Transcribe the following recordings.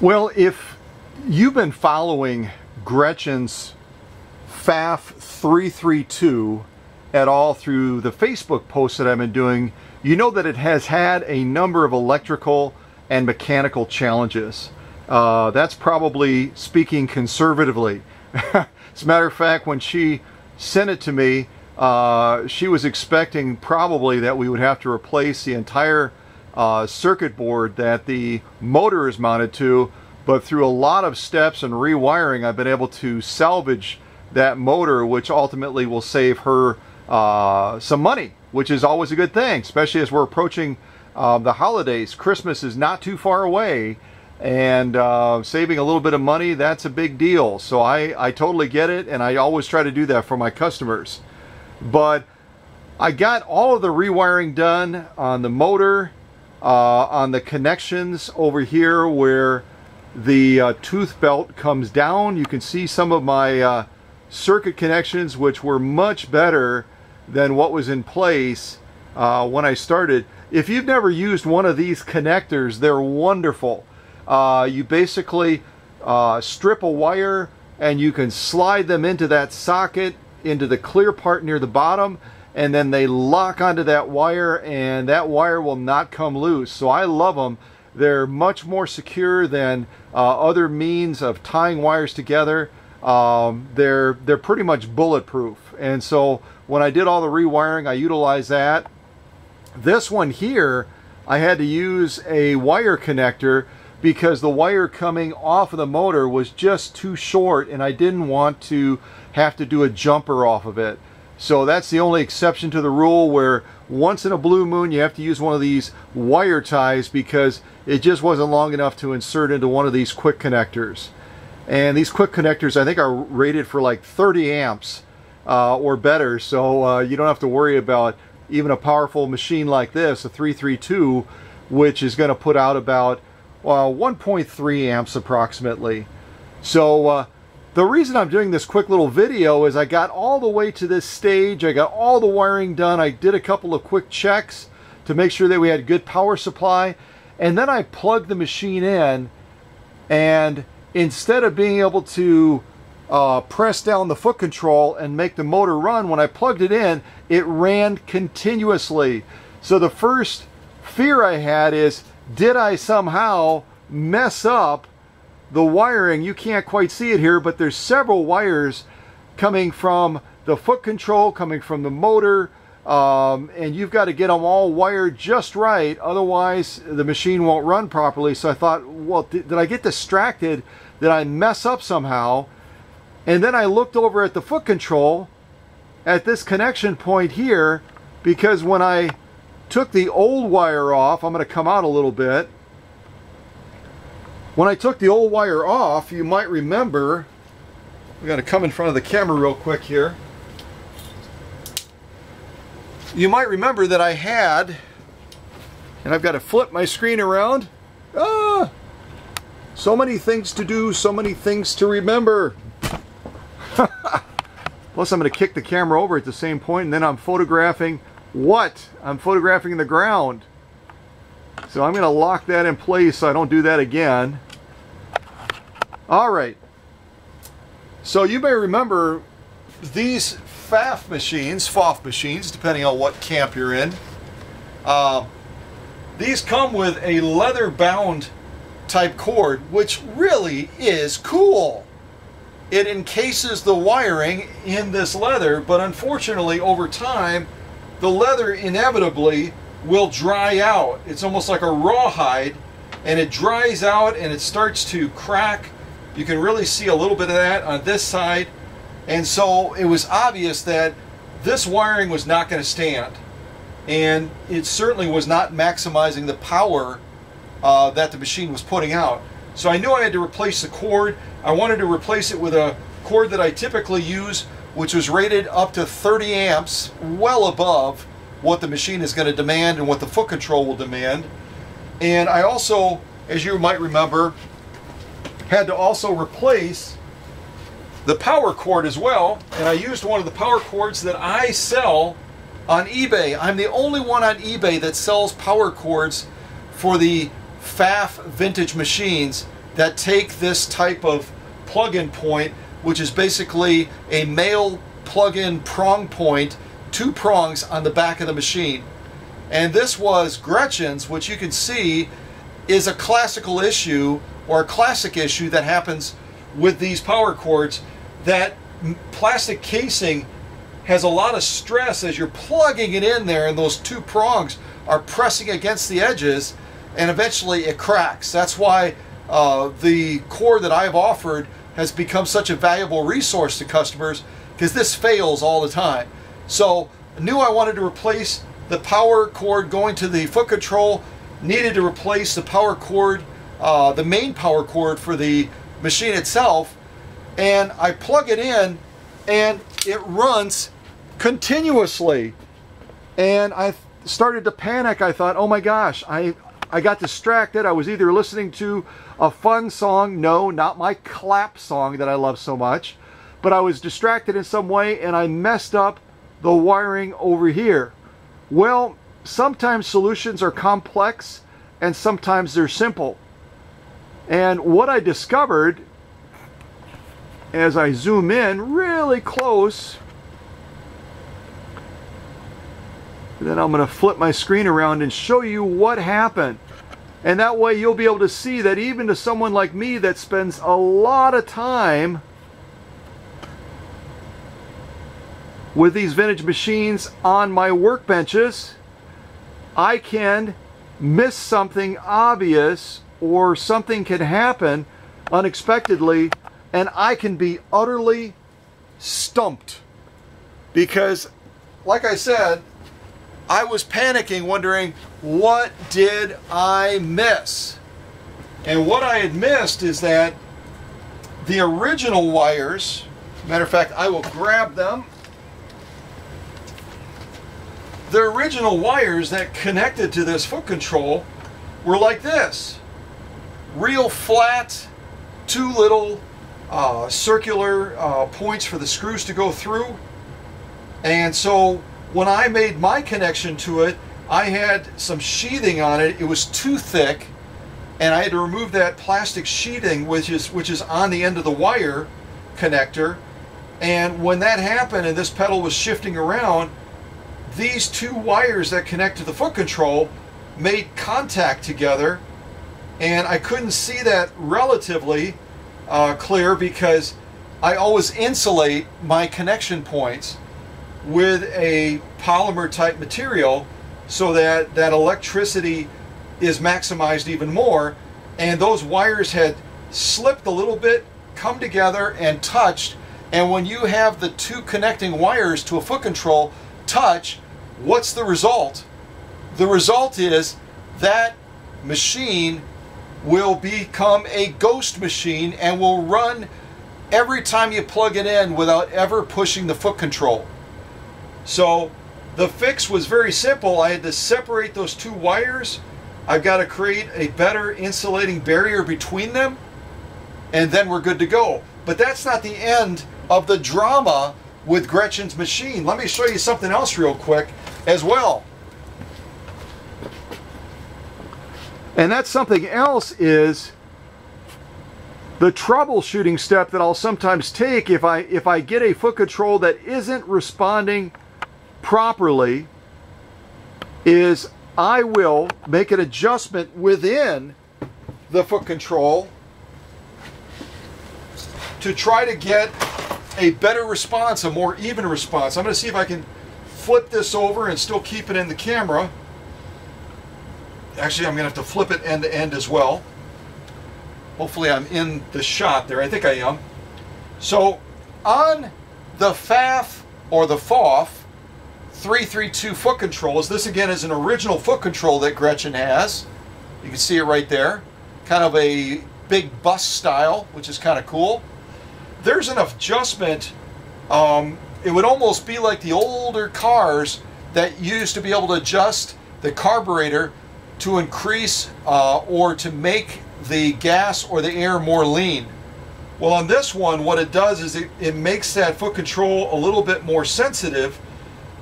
Well, if you've been following Gretchen's PFAFF 332 at all through the Facebook posts that I've been doing, you know that it has had a number of electrical and mechanical challenges. That's probably speaking conservatively. As a matter of fact, when she sent it to me, she was expecting probably that we would have to replace the entire circuit board that the motor is mounted to, but through a lot of steps and rewiring, I've been able to salvage that motor, which ultimately will save her some money, which is always a good thing, especially as we're approaching the holidays. Christmas is not too far away, and saving a little bit of money, that's a big deal. So I totally get it, and I always try to do that for my customers. But I got all of the rewiring done on the motor, on the connections over here where the tooth belt comes down. You can see some of my circuit connections, which were much better than what was in place when I started. If you've never used one of these connectors, they're wonderful. You basically strip a wire and you can slide them into that socket, into the clear part near the bottom, and then they lock onto that wire, and that wire will not come loose. So I love them. They're much more secure than other means of tying wires together. They're pretty much bulletproof. And so when I did all the rewiring, I utilized that. This one here, I had to use a wire connector because the wire coming off of the motor was just too short, and I didn't want to have to do a jumper off of it. So that's the only exception to the rule, where once in a blue moon you have to use one of these wire ties because it just wasn't long enough to insert into one of these quick connectors. And these quick connectors, I think, are rated for like 30 amps or better, so you don't have to worry about even a powerful machine like this, a 332, which is going to put out about 1.3 amps approximately. So the reason I'm doing this quick little video is I got all the way to this stage. I got all the wiring done. I did a couple of quick checks to make sure that we had good power supply, and then I plugged the machine in, and instead of being able to press down the foot control and make the motor run, when I plugged it in, it ran continuously. So the first fear I had is, did I somehow mess up the wiring? You can't quite see it here, but there's several wires coming from the foot control, coming from the motor, and you've got to get them all wired just right, otherwise the machine won't run properly. So I thought, well, did I get distracted? Did I mess up somehow? And then I looked over at the foot control at this connection point here, because when I took the old wire off, I'm going to come out a little bit. When I took the old wire off, you might remember, we got to come in front of the camera real quick here. You might remember that I had, and I've got to flip my screen around. So many things to do, so many things to remember. Plus I'm going to kick the camera over at the same point, and then I'm photographing what? I'm photographing the ground. So I'm going to lock that in place so I don't do that again. Alright, so you may remember these PFAFF machines, depending on what camp you're in. These come with a leather bound type cord, which really is cool. It encases the wiring in this leather, but unfortunately over time the leather inevitably will dry out. It's almost like a rawhide, and it dries out and it starts to crack. You can really see a little bit of that on this side, and so it was obvious that this wiring was not going to stand, and it certainly was not maximizing the power that the machine was putting out. So I knew I had to replace the cord. I wanted to replace it with a cord that I typically use, which was rated up to 30 amps, well above what the machine is going to demand and what the foot control will demand. And I also, as you might remember, had to also replace the power cord as well, and I used one of the power cords that I sell on eBay. I'm the only one on eBay that sells power cords for the PFAFF vintage machines, that take this type of plug-in point, which is basically a male plug-in prong point, 2 prongs on the back of the machine. And this was Gretchen's, which you can see is a classical issue, or a classic issue that happens with these power cords. That plastic casing has a lot of stress as you're plugging it in there, and those 2 prongs are pressing against the edges, and eventually it cracks. That's why the cord that I've offered has become such a valuable resource to customers, because this fails all the time. So I knew I wanted to replace the power cord going to the foot control, needed to replace the power cord, the main power cord for the machine itself, and I plug it in and it runs continuously. And I started to panic. I thought, oh my gosh, I got distracted. I was either listening to a fun song, no, not my clap song that I love so much, but I was distracted in some way, and I messed up the wiring over here. Well, sometimes solutions are complex and sometimes they're simple. And what I discovered, as I zoom in really close, then I'm going to flip my screen around and show you what happened. And that way you'll be able to see that even to someone like me that spends a lot of time with these vintage machines on my workbenches, I can miss something obvious, or something can happen unexpectedly, and I can be utterly stumped. Because, like I said, I was panicking, wondering, what did I miss? And what I had missed is that the original wires, matter of fact, I will grab them. The original wires that connected to this foot control were like this. Real flat, 2 little circular points for the screws to go through. And so when I made my connection to it, I had some sheathing on it. It was too thick, and I had to remove that plastic sheathing, which is on the end of the wire connector. And when that happened and this pedal was shifting around, these 2 wires that connect to the foot control made contact together, and I couldn't see that relatively clear, because I always insulate my connection points with a polymer type material so that that electricity is maximized even more. And those wires had slipped a little bit, come together and touched, and when you have the 2 connecting wires to a foot control touch, what's the result? The result is that machine will become a ghost machine and will run every time you plug it in without ever pushing the foot control. So the fix was very simple. I had to separate those 2 wires. I've got to create a better insulating barrier between them, and then we're good to go. But that's not the end of the drama with Gretchen's machine. Let me show you something else real quick as well. And that something else is the troubleshooting step that I'll sometimes take if I get a foot control that isn't responding properly, is I will make an adjustment within the foot control to try to get a better response, a more even response. I'm going to see if I can flip this over and still keep it in the camera. Actually, I'm going to have to flip it end to end as well. Hopefully I'm in the shot there. I think I am. So on the PFAFF or the PFAFF 332 foot controls, this again is an original foot control that Gretchen has. You can see it right there. Kind of a big bus style, which is kind of cool. There's an adjustment. It would almost be like the older cars that used to be able to adjust the carburetor to increase or to make the gas or the air more lean. Well, on this one, what it does is it makes that foot control a little bit more sensitive.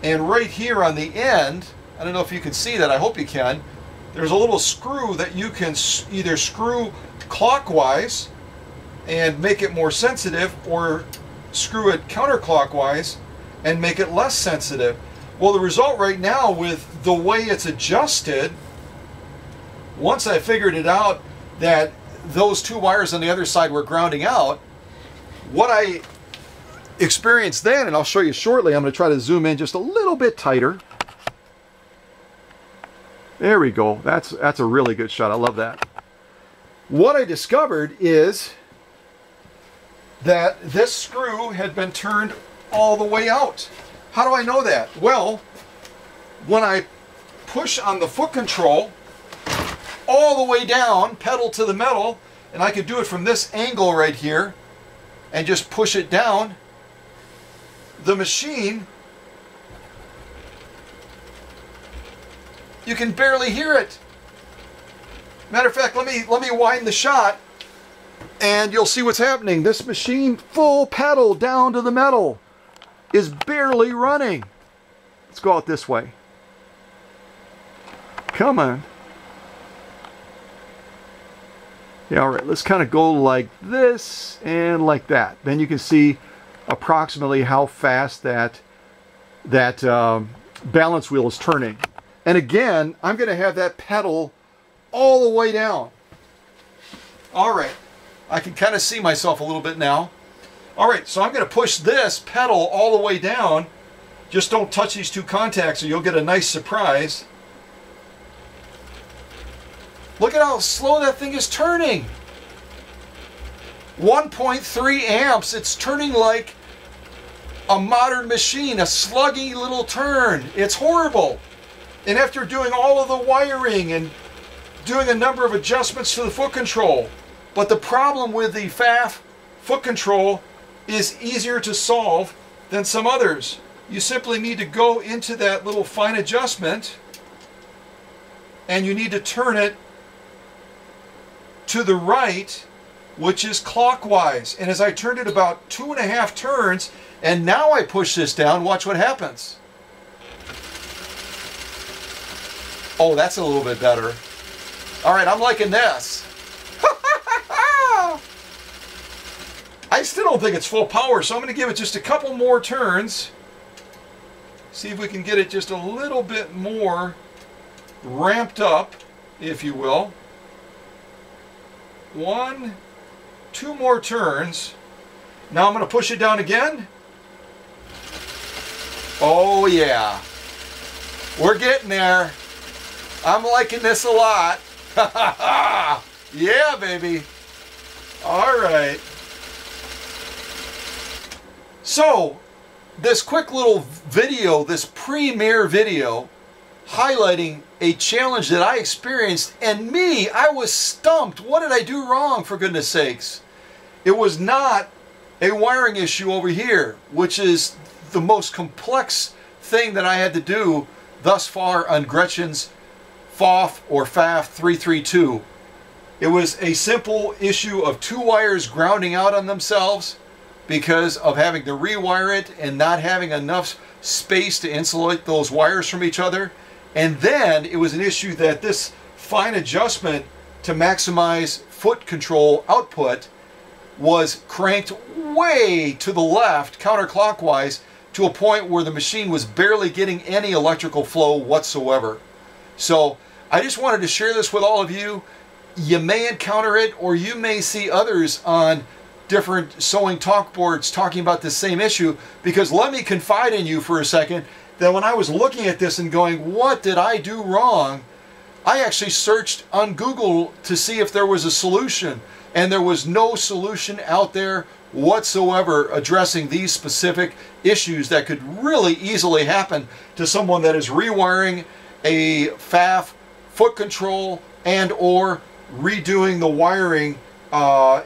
And right here on the end, I don't know if you can see that, I hope you can, there's a little screw that you can either screw clockwise and make it more sensitive, or screw it counterclockwise and make it less sensitive. Well, the result right now with the way it's adjusted, once I figured it out that those two wires on the other side were grounding out, what I experienced then, and I'll show you shortly, I'm going to try to zoom in just a little bit tighter. There we go. That's a really good shot. I love that. What I discovered is that this screw had been turned all the way out. How do I know that? Well, when I push on the foot control all the way down, pedal to the metal, and I could do it from this angle right here and just push it down, the machine, you can barely hear it. Matter of fact, let me wind the shot and you'll see what's happening. This machine, full pedal down to the metal, is barely running. Let's go out this way. Come on. Yeah, all right, let's kind of go like this and like that. Then you can see approximately how fast that balance wheel is turning. And again, I'm going to have that pedal all the way down. All right, I can kind of see myself a little bit now. All right, so I'm going to push this pedal all the way down. Just don't touch these two contacts or you'll get a nice surprise. Look at how slow that thing is turning. 1.3 amps. It's turning like a modern machine, a sluggy little turn. It's horrible. And after doing all of the wiring and doing a number of adjustments to the foot control. But the problem with the PFAFF foot control is easier to solve than some others. You simply need to go into that little fine adjustment and you need to turn it to the right, which is clockwise. And as I turned it about 2.5 turns, and now I push this down, watch what happens. Oh, that's a little bit better. All right, I'm liking this. I still don't think it's full power, so I'm going to give it just a couple more turns. See if we can get it just a little bit more ramped up, if you will. 1, 2 more turns. Now I'm going to push it down again. Oh yeah, we're getting there. I'm liking this a lot. Yeah, baby. All right. So, this quick little video, this premiere video, highlighting a challenge that I experienced, and I was stumped. What did I do wrong, for goodness sakes? It was not a wiring issue over here, which is the most complex thing that I had to do thus far on Gretchen's PFAFF or PFAFF 332. It was a simple issue of 2 wires grounding out on themselves because of having to rewire it and not having enough space to insulate those wires from each other. And then it was an issue that this fine adjustment to maximize foot control output was cranked way to the left counterclockwise to a point where the machine was barely getting any electrical flow whatsoever. So I just wanted to share this with all of you. You may encounter it, or you may see others on different sewing talk boards talking about the same issue, because let me confide in you for a second that when I was looking at this and going, what did I do wrong? I actually searched on Google to see if there was a solution, and there was no solution out there whatsoever addressing these specific issues that could really easily happen to someone that is rewiring a PFAFF foot control and or redoing the wiring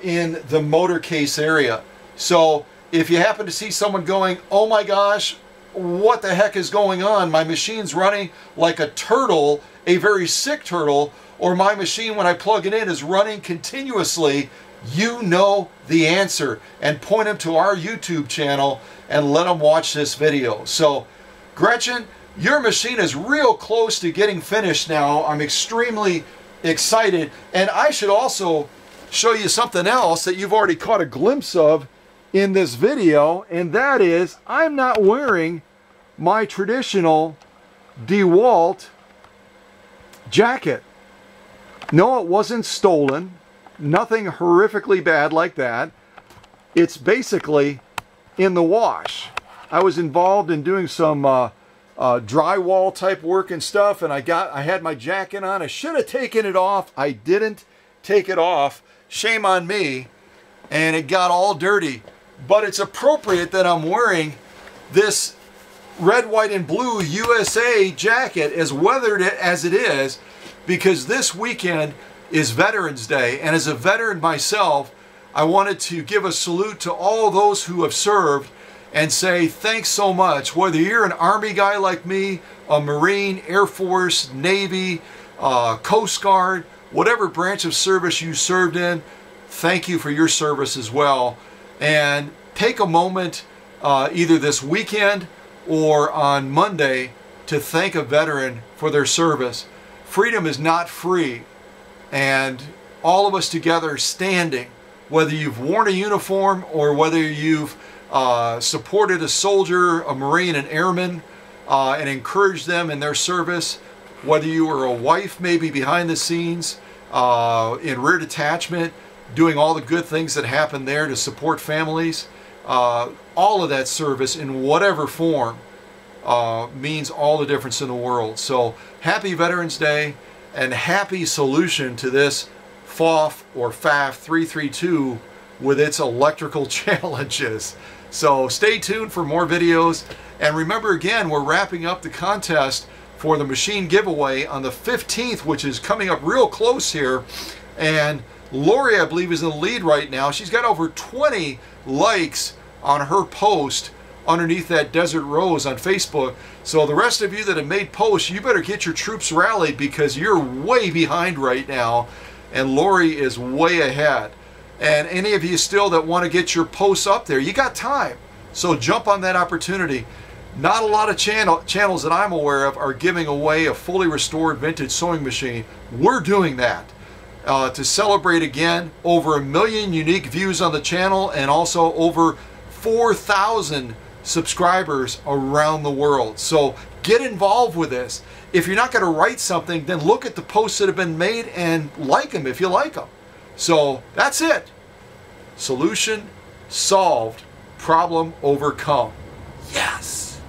in the motor case area. So if you happen to see someone going, oh my gosh, what the heck is going on? My machine's running like a turtle, a very sick turtle, or my machine when I plug it in is running continuously, you know the answer, and point them to our YouTube channel and let them watch this video. So Gretchen, your machine is real close to getting finished now. I'm extremely excited, and I should also show you something else that you've already caught a glimpse of in this video, and that is I'm not wearing my traditional DeWalt jacket. No, it wasn't stolen. Nothing horrifically bad like that. It's basically in the wash. I was involved in doing some drywall type work and stuff, and I had my jacket on. I should have taken it off. I didn't take it off. Shame on me. And it got all dirty. But it's appropriate that I'm wearing this red, white, and blue USA jacket, as weathered as it is, because this weekend is Veterans Day. And as a veteran myself, I wanted to give a salute to all those who have served and say thanks so much. Whether you're an Army guy like me, a Marine, Air Force, Navy, Coast Guard, whatever branch of service you served in, thank you for your service as well. And take a moment either this weekend or on Monday to thank a veteran for their service. Freedom is not free, and all of us together standing, whether you've worn a uniform or whether you've supported a soldier, a Marine, an airman, and encouraged them in their service, whether you were a wife maybe behind the scenes, in rear detachment, doing all the good things that happen there to support families, all of that service in whatever form means all the difference in the world. So happy Veterans Day, and happy solution to this PFAFF or PFAFF 332 with its electrical challenges. So stay tuned for more videos, and remember again, we're wrapping up the contest for the machine giveaway on the 15th, which is coming up real close here, and Lori, I believe, is in the lead right now. She's got over 20 likes on her post underneath that Desert Rose on Facebook. So the rest of you that have made posts, you better get your troops rallied, because you're way behind right now, and Lori is way ahead. And any of you still that want to get your posts up there, you got time. So jump on that opportunity. Not a lot of channels that I'm aware of are giving away a fully restored vintage sewing machine. We're doing that. To celebrate again, over 1 million unique views on the channel, and also over 4,000 subscribers around the world. So get involved with this. If you're not going to write something, then look at the posts that have been made and like them if you like them. So that's it. Solution solved, problem overcome. Yes.